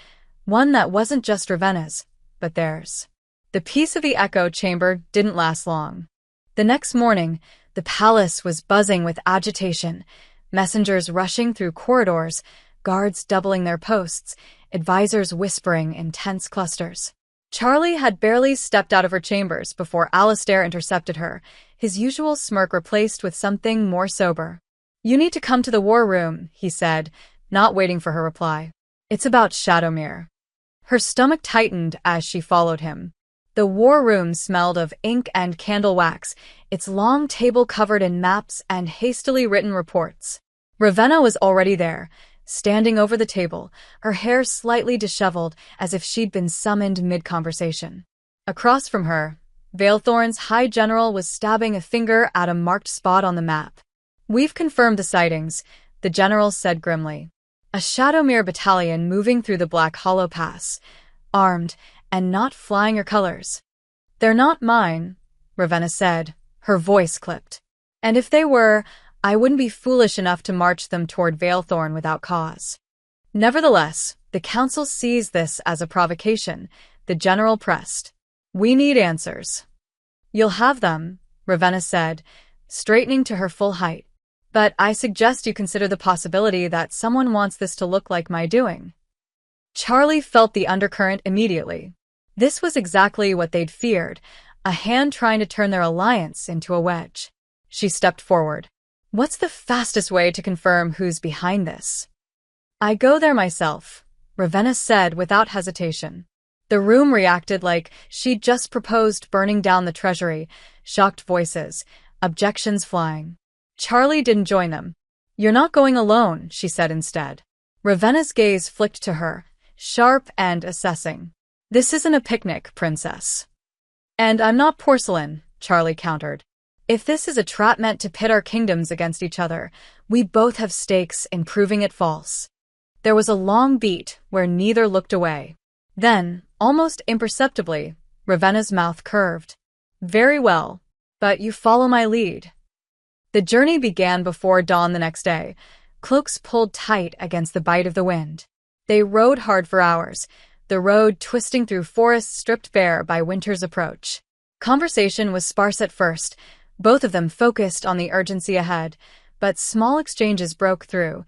one that wasn't just Ravenna's, but theirs. The peace of the echo chamber didn't last long. The next morning, the palace was buzzing with agitation, messengers rushing through corridors, guards doubling their posts, advisors whispering in tense clusters. Charlie had barely stepped out of her chambers before Alistair intercepted her, his usual smirk replaced with something more sober. You need to come to the war room, he said, not waiting for her reply. It's about Shadowmere. Her stomach tightened as she followed him. The war room smelled of ink and candle wax, its long table covered in maps and hastily written reports. Ravenna was already there, standing over the table, her hair slightly disheveled as if she'd been summoned mid-conversation. Across from her, Veilthorn's High General was stabbing a finger at a marked spot on the map. We've confirmed the sightings, the general said grimly. A Shadowmere battalion moving through the Black Hollow Pass, armed and not flying your colors. They're not mine, Ravenna said, her voice clipped. And if they were, I wouldn't be foolish enough to march them toward Veilthorn without cause. Nevertheless, the council sees this as a provocation, the general pressed. We need answers. You'll have them, Ravenna said, straightening to her full height. But I suggest you consider the possibility that someone wants this to look like my doing. Charlie felt the undercurrent immediately. This was exactly what they'd feared, a hand trying to turn their alliance into a wedge. She stepped forward. What's the fastest way to confirm who's behind this? I go there myself, Ravenna said without hesitation. The room reacted like she'd just proposed burning down the treasury, shocked voices, objections flying. Charlie didn't join them. You're not going alone, she said instead. Ravenna's gaze flicked to her, sharp and assessing. This isn't a picnic, princess. And I'm not porcelain, Charlie countered. If this is a trap meant to pit our kingdoms against each other, we both have stakes in proving it false. There was a long beat where neither looked away. Then, almost imperceptibly, Ravenna's mouth curved. Very well, but you follow my lead. The journey began before dawn the next day, cloaks pulled tight against the bite of the wind. They rode hard for hours, the road twisting through forests stripped bare by winter's approach. Conversation was sparse at first, both of them focused on the urgency ahead, but small exchanges broke through.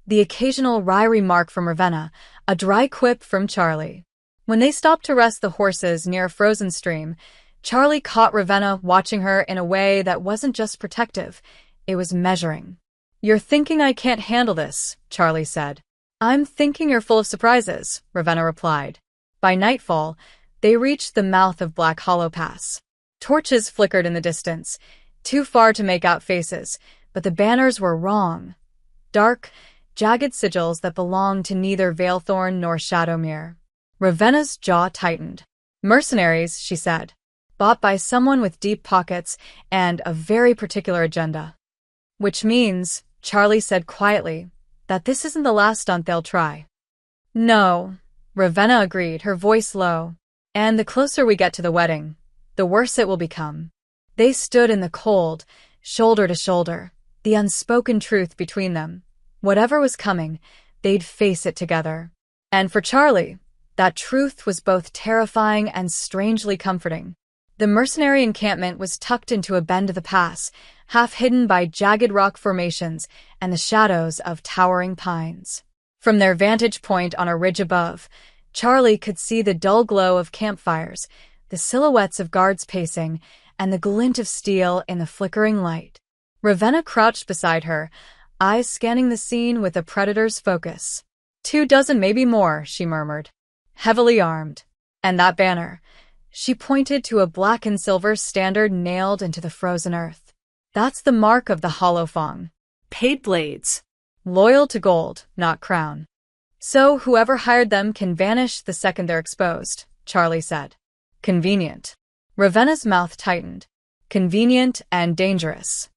The occasional wry remark from Ravenna, a dry quip from Charlie. When they stopped to rest the horses near a frozen stream, Charlie caught Ravenna watching her in a way that wasn't just protective, it was measuring. You're thinking I can't handle this, Charlie said. I'm thinking you're full of surprises, Ravenna replied. By nightfall, they reached the mouth of Black Hollow Pass. Torches flickered in the distance, too far to make out faces, but the banners were wrong. Dark, jagged sigils that belonged to neither Veilthorn nor Shadowmere. Ravenna's jaw tightened. Mercenaries, she said. Bought by someone with deep pockets and a very particular agenda. Which means, Charlie said quietly, that this isn't the last stunt they'll try. No, Ravenna agreed, her voice low. And the closer we get to the wedding, the worse it will become. They stood in the cold, shoulder to shoulder, the unspoken truth between them. Whatever was coming, they'd face it together. And for Charlie, that truth was both terrifying and strangely comforting. The mercenary encampment was tucked into a bend of the pass, half hidden by jagged rock formations and the shadows of towering pines. From their vantage point on a ridge above, Charlie could see the dull glow of campfires, the silhouettes of guards pacing, and the glint of steel in the flickering light. Ravenna crouched beside her, eyes scanning the scene with a predator's focus. 24, maybe more, she murmured. Heavily armed. And that banner. She pointed to a black and silver standard nailed into the frozen earth. That's the mark of the Hollow Fang. Paid blades. Loyal to gold, not crown. So whoever hired them can vanish the second they're exposed, Charlie said. Convenient. Ravenna's mouth tightened. convenient and dangerous.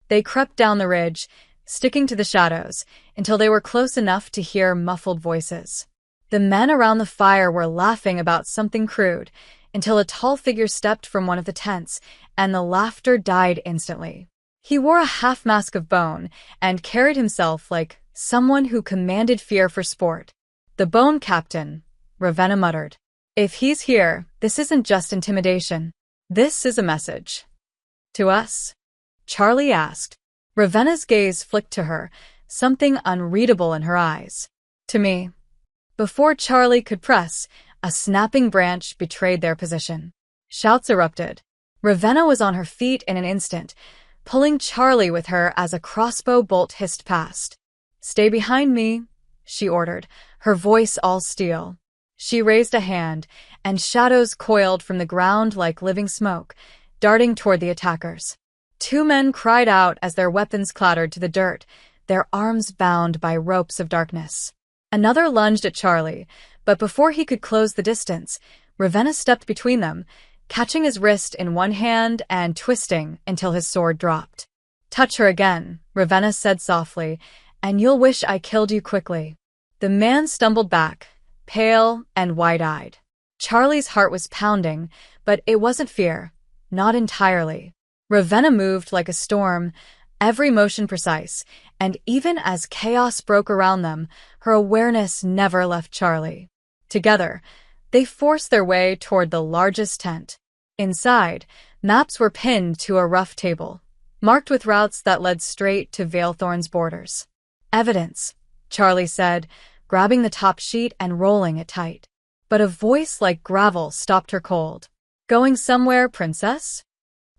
They crept down the ridge, sticking to the shadows, until they were close enough to hear muffled voices. The men around the fire were laughing about something crude, until a tall figure stepped from one of the tents, and the laughter died instantly. He wore a half-mask of bone, and carried himself like someone who commanded fear for sport. "The Bone Captain," Ravenna muttered. "If he's here, this isn't just intimidation. This is a message." "To us?" Charlie asked. Ravenna's gaze flicked to her, something unreadable in her eyes. "To me." Before Charlie could press, a snapping branch betrayed their position. Shouts erupted. Ravenna was on her feet in an instant, pulling Charlie with her as a crossbow bolt hissed past. "Stay behind me," she ordered, her voice all steel. She raised a hand, and shadows coiled from the ground like living smoke, darting toward the attackers. Two men cried out as their weapons clattered to the dirt, their arms bound by ropes of darkness. Another lunged at Charlie, but before he could close the distance, Ravenna stepped between them, catching his wrist in one hand and twisting until his sword dropped. "Touch her again," Ravenna said softly, "and you'll wish I killed you quickly." The man stumbled back, pale and wide-eyed. Charlie's heart was pounding, but it wasn't fear, not entirely. Ravenna moved like a storm, every motion precise, and even as chaos broke around them, her awareness never left Charlie. Together, they forced their way toward the largest tent. Inside, maps were pinned to a rough table, marked with routes that led straight to Valethorn's borders. "Evidence," Charlie said, grabbing the top sheet and rolling it tight. But a voice like gravel stopped her cold. "Going somewhere, princess?"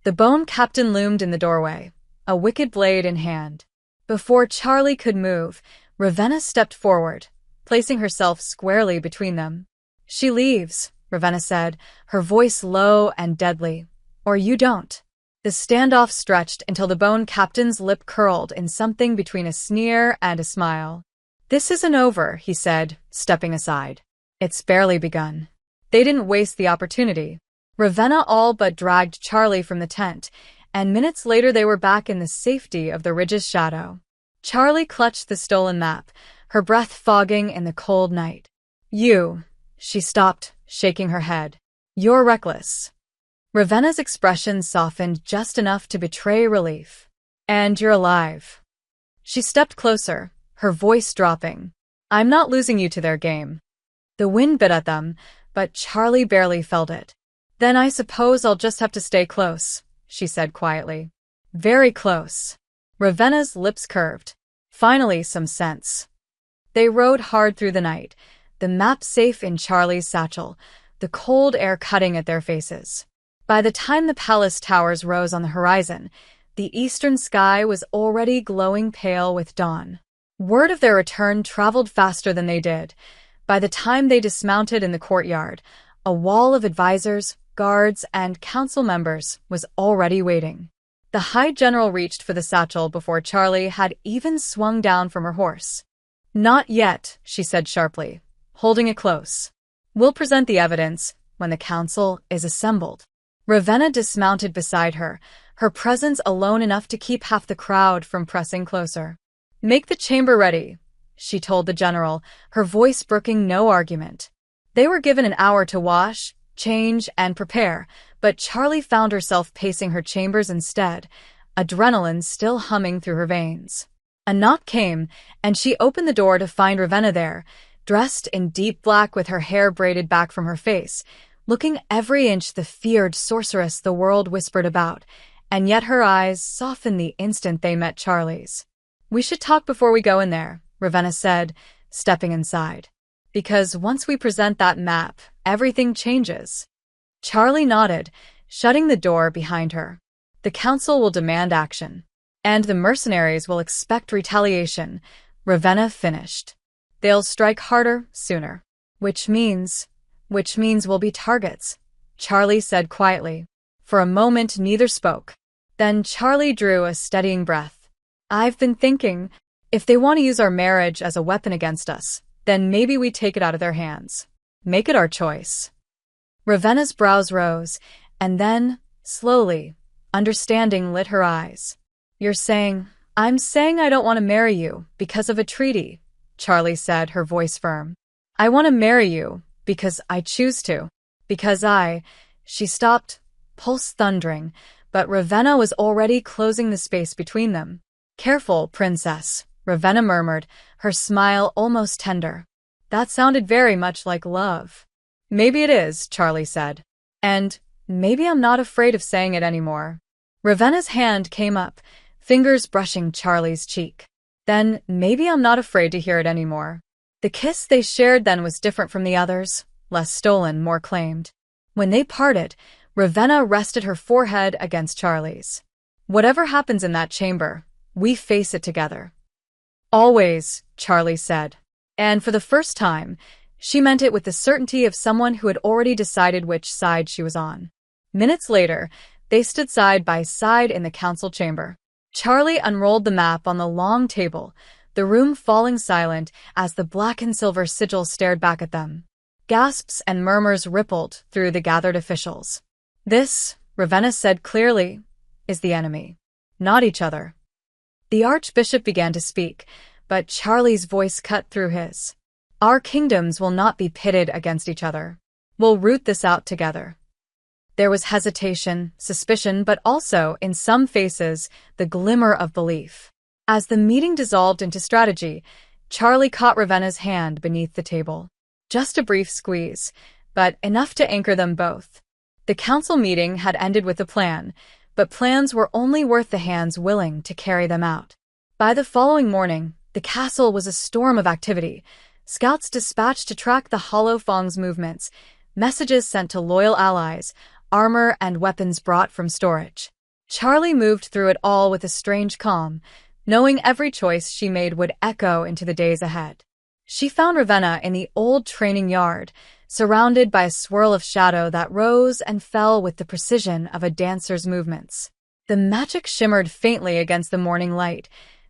The Bone Captain loomed in the doorway, a wicked blade in hand. Before Charlie could move, Ravenna stepped forward, placing herself squarely between them. "She leaves," Ravenna said, her voice low and deadly. "Or you don't." The standoff stretched until the Bone Captain's lip curled in something between a sneer and a smile. "This isn't over," he said, stepping aside. "It's barely begun." They didn't waste the opportunity. Ravenna all but dragged Charlie from the tent, and minutes later they were back in the safety of the ridge's shadow. Charlie clutched the stolen map, her breath fogging in the cold night. "You," she stopped, shaking her head. "You're reckless." Ravenna's expression softened just enough to betray relief. "And you're alive." She stepped closer, her voice dropping. "I'm not losing you to their game." The wind bit at them, but Charlie barely felt it. "Then I suppose I'll just have to stay close," she said quietly. "Very close." Ravenna's lips curved. Finally, some sense. They rode hard through the night, the map safe in Charlie's satchel, the cold air cutting at their faces. By the time the palace towers rose on the horizon, the eastern sky was already glowing pale with dawn. Word of their return traveled faster than they did. By the time they dismounted in the courtyard, a wall of advisors, guards, and council members was already waiting. The High General reached for the satchel before Charlie had even swung down from her horse. "Not yet," she said sharply, holding it close. "We'll present the evidence when the council is assembled." Ravenna dismounted beside her, her presence alone enough to keep half the crowd from pressing closer. "Make the chamber ready," she told the general, her voice brooking no argument. They were given an hour to wash, change, and prepare, but Charlie found herself pacing her chambers instead, adrenaline still humming through her veins. A knock came, and she opened the door to find Ravenna there, dressed in deep black with her hair braided back from her face, looking every inch the feared sorceress the world whispered about, and yet her eyes softened the instant they met Charlie's. "We should talk before we go in there," Ravenna said, stepping inside. "Because once we present that map, everything changes." Charlie nodded, shutting the door behind her. "The council will demand action. And the mercenaries will expect retaliation," Ravenna finished. "They'll strike harder, sooner. Which means we'll be targets," Charlie said quietly. For a moment, neither spoke. Then Charlie drew a steadying breath. "I've been thinking, if they want to use our marriage as a weapon against us, then maybe we take it out of their hands. Make it our choice." Ravenna's brows rose, and then, slowly, Understanding lit her eyes. I'm saying I don't want to marry you because of a treaty, Charlie said, her voice firm. I want to marry you because I choose to. She stopped, pulse thundering, but Ravenna was already closing the space between them. Careful, princess, Ravenna murmured, her smile almost tender. That sounded very much like love. Maybe it is, Charlie said. And maybe I'm not afraid of saying it anymore. Ravenna's hand came up, fingers brushing Charlie's cheek. Then maybe I'm not afraid to hear it anymore. The kiss they shared then was different from the others, less stolen, more claimed. When they parted, Ravenna rested her forehead against Charlie's. Whatever happens in that chamber, we face it together. Always, Charlie said. And for the first time, she meant it with the certainty of someone who had already decided which side she was on. Minutes later, they stood side by side in the council chamber. Charlie unrolled the map on the long table, the room falling silent as the black and silver sigil stared back at them. Gasps and murmurs rippled through the gathered officials. This, Ravenna said clearly, is the enemy, not each other. The archbishop began to speak, but Charlie's voice cut through his. Our kingdoms will not be pitted against each other. We'll root this out together. There was hesitation, suspicion, but also, in some faces, the glimmer of belief. As the meeting dissolved into strategy, Charlie caught Ravenna's hand beneath the table. Just a brief squeeze, but enough to anchor them both. The council meeting had ended with a plan, but plans were only worth the hands willing to carry them out. By the following morning, the castle was a storm of activity. Scouts dispatched to track the Hollow Fong's movements, messages sent to loyal allies, armor and weapons brought from storage. Charlie moved through it all with a strange calm, knowing every choice she made would echo into the days ahead. She found Ravenna in the old training yard, surrounded by a swirl of shadow that rose and fell with the precision of a dancer's movements. The magic shimmered faintly against the morning light,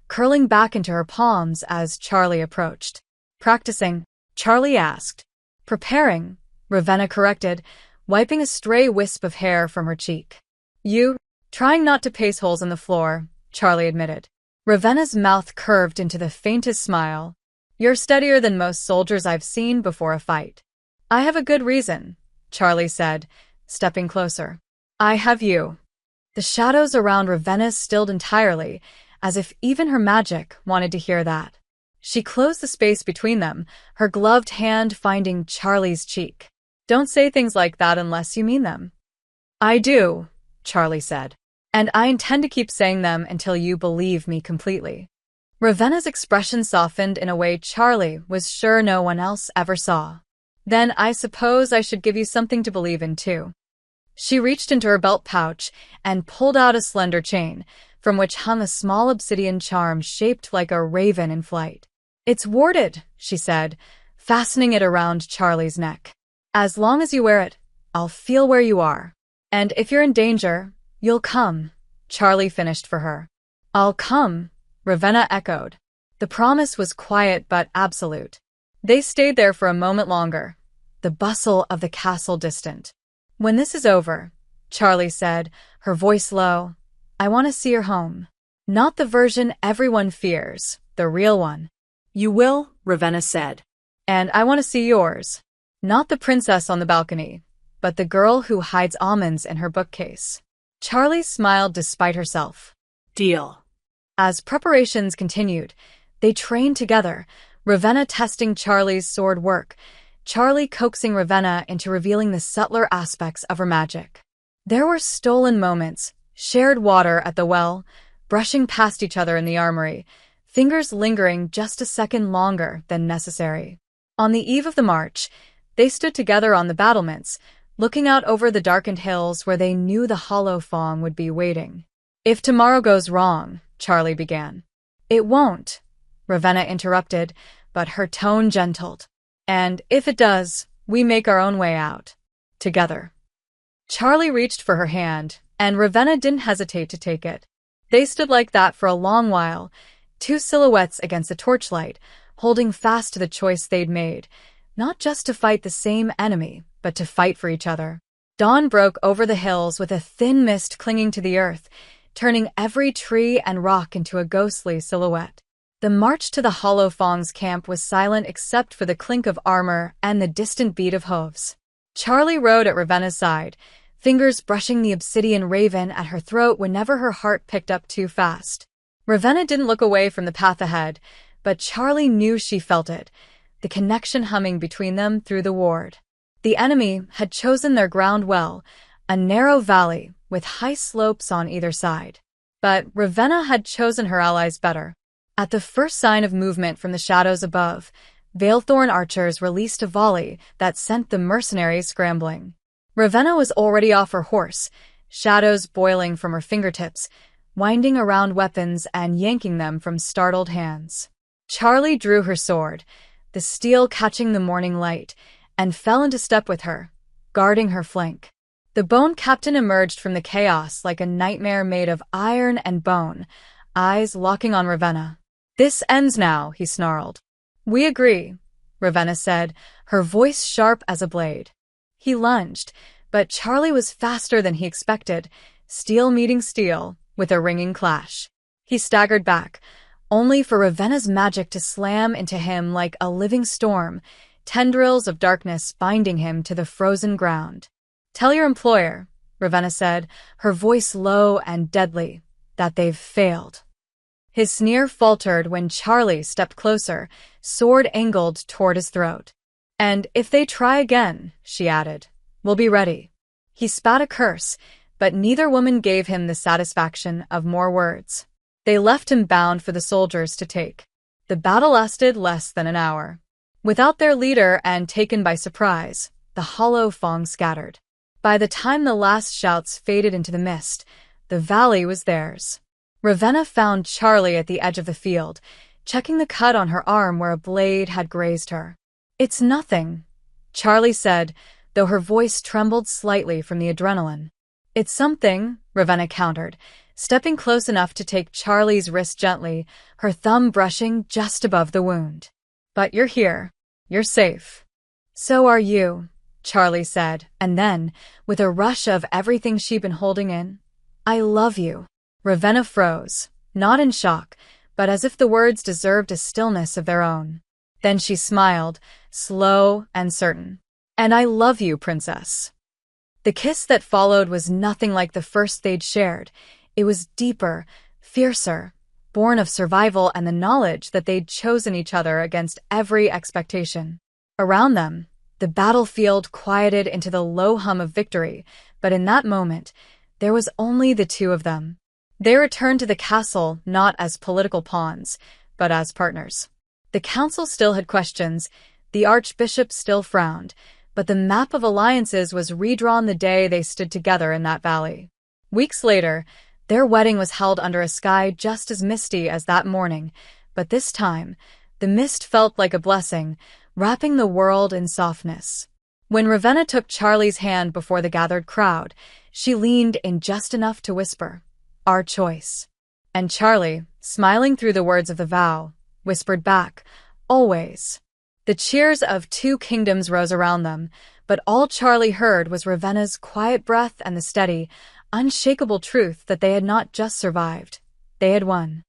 curling back into her palms as Charlie approached. Practicing, Charlie asked. Preparing, Ravenna corrected, wiping a stray wisp of hair from her cheek. You, trying not to pace holes in the floor, Charlie admitted. Ravenna's mouth curved into the faintest smile. You're steadier than most soldiers I've seen before a fight. I have a good reason, Charlie said, stepping closer. I have you. The shadows around Ravenna stilled entirely, as if even her magic wanted to hear that. She closed the space between them, her gloved hand finding Charlie's cheek. Don't say things like that unless you mean them. I do, Charlie said. And I intend to keep saying them until you believe me completely. Ravenna's expression softened in a way Charlie was sure no one else ever saw. Then I suppose I should give you something to believe in too. She reached into her belt pouch and pulled out a slender chain, from which hung a small obsidian charm shaped like a raven in flight. It's warded, she said, fastening it around Charlie's neck. As long as you wear it, I'll feel where you are. And if you're in danger, you'll come, Charlie finished for her. I'll come, Ravenna echoed. The promise was quiet but absolute. They stayed there for a moment longer, the bustle of the castle distant. When this is over, Charlie said, her voice low, I want to see your home. Not the version everyone fears, the real one. You will, Ravenna said. And I want to see yours. Not the princess on the balcony, but the girl who hides almonds in her bookcase. Charlie smiled despite herself. Deal. As preparations continued, they trained together, Ravenna testing Charlie's sword work, Charlie coaxing Ravenna into revealing the subtler aspects of her magic. There were stolen moments, shared water at the well, brushing past each other in the armory, fingers lingering just a second longer than necessary. On the eve of the march, they stood together on the battlements, looking out over the darkened hills where they knew the Hollow Fong would be waiting. If tomorrow goes wrong, Charlie began. It won't, Ravenna interrupted, but her tone gentled. And if it does, we make our own way out. Together. Charlie reached for her hand, and Ravenna didn't hesitate to take it. They stood like that for a long while, two silhouettes against the torchlight, holding fast to the choice they'd made, not just to fight the same enemy, but to fight for each other. Dawn broke over the hills with a thin mist clinging to the earth, turning every tree and rock into a ghostly silhouette. The march to the Hollow Fong's camp was silent except for the clink of armor and the distant beat of hooves. Charlie rode at Ravenna's side, fingers brushing the obsidian raven at her throat whenever her heart picked up too fast. Ravenna didn't look away from the path ahead, but Charlie knew she felt it, the connection humming between them through the ward. The enemy had chosen their ground well, a narrow valley with high slopes on either side. But Ravenna had chosen her allies better. At the first sign of movement from the shadows above, Veilthorn archers released a volley that sent the mercenaries scrambling. Ravenna was already off her horse, shadows boiling from her fingertips, winding around weapons and yanking them from startled hands. Charlie drew her sword, the steel catching the morning light, and fell into step with her, guarding her flank. The Bone Captain emerged from the chaos like a nightmare made of iron and bone, eyes locking on Ravenna. "This ends now," he snarled. "We agree," Ravenna said, her voice sharp as a blade. He lunged, but Charlie was faster than he expected, steel meeting steel, with a ringing clash. He staggered back, only for Ravenna's magic to slam into him like a living storm, tendrils of darkness binding him to the frozen ground. "Tell your employer," Ravenna said, her voice low and deadly, "that they've failed." His sneer faltered when Charlie stepped closer, sword angled toward his throat. "And if they try again," she added, "we'll be ready." He spat a curse, but neither woman gave him the satisfaction of more words. They left him bound for the soldiers to take. The battle lasted less than an hour. Without their leader and taken by surprise, the Hollow Fong scattered. By the time the last shouts faded into the mist, the valley was theirs. Ravenna found Charlie at the edge of the field, checking the cut on her arm where a blade had grazed her. "It's nothing," Charlie said, though her voice trembled slightly from the adrenaline. "It's something," Ravenna countered, stepping close enough to take Charlie's wrist gently, her thumb brushing just above the wound. "But you're here. You're safe." "So are you," Charlie said, and then, with a rush of everything she'd been holding in, "I love you." Ravenna froze, not in shock, but as if the words deserved a stillness of their own. Then she smiled, slow and certain. "And I love you, Princess." The kiss that followed was nothing like the first they'd shared. It was deeper, fiercer, born of survival and the knowledge that they'd chosen each other against every expectation. Around them, the battlefield quieted into the low hum of victory, but in that moment, there was only the two of them. They returned to the castle not as political pawns, but as partners. The council still had questions, the archbishop still frowned, but the map of alliances was redrawn the day they stood together in that valley. Weeks later, their wedding was held under a sky just as misty as that morning, but this time, the mist felt like a blessing, wrapping the world in softness. When Ravenna took Charlie's hand before the gathered crowd, she leaned in just enough to whisper, "Our choice." And Charlie, smiling through the words of the vow, whispered back, "Always." The cheers of two kingdoms rose around them, but all Charlie heard was Ravenna's quiet breath and the steady, unshakable truth that they had not just survived. They had won.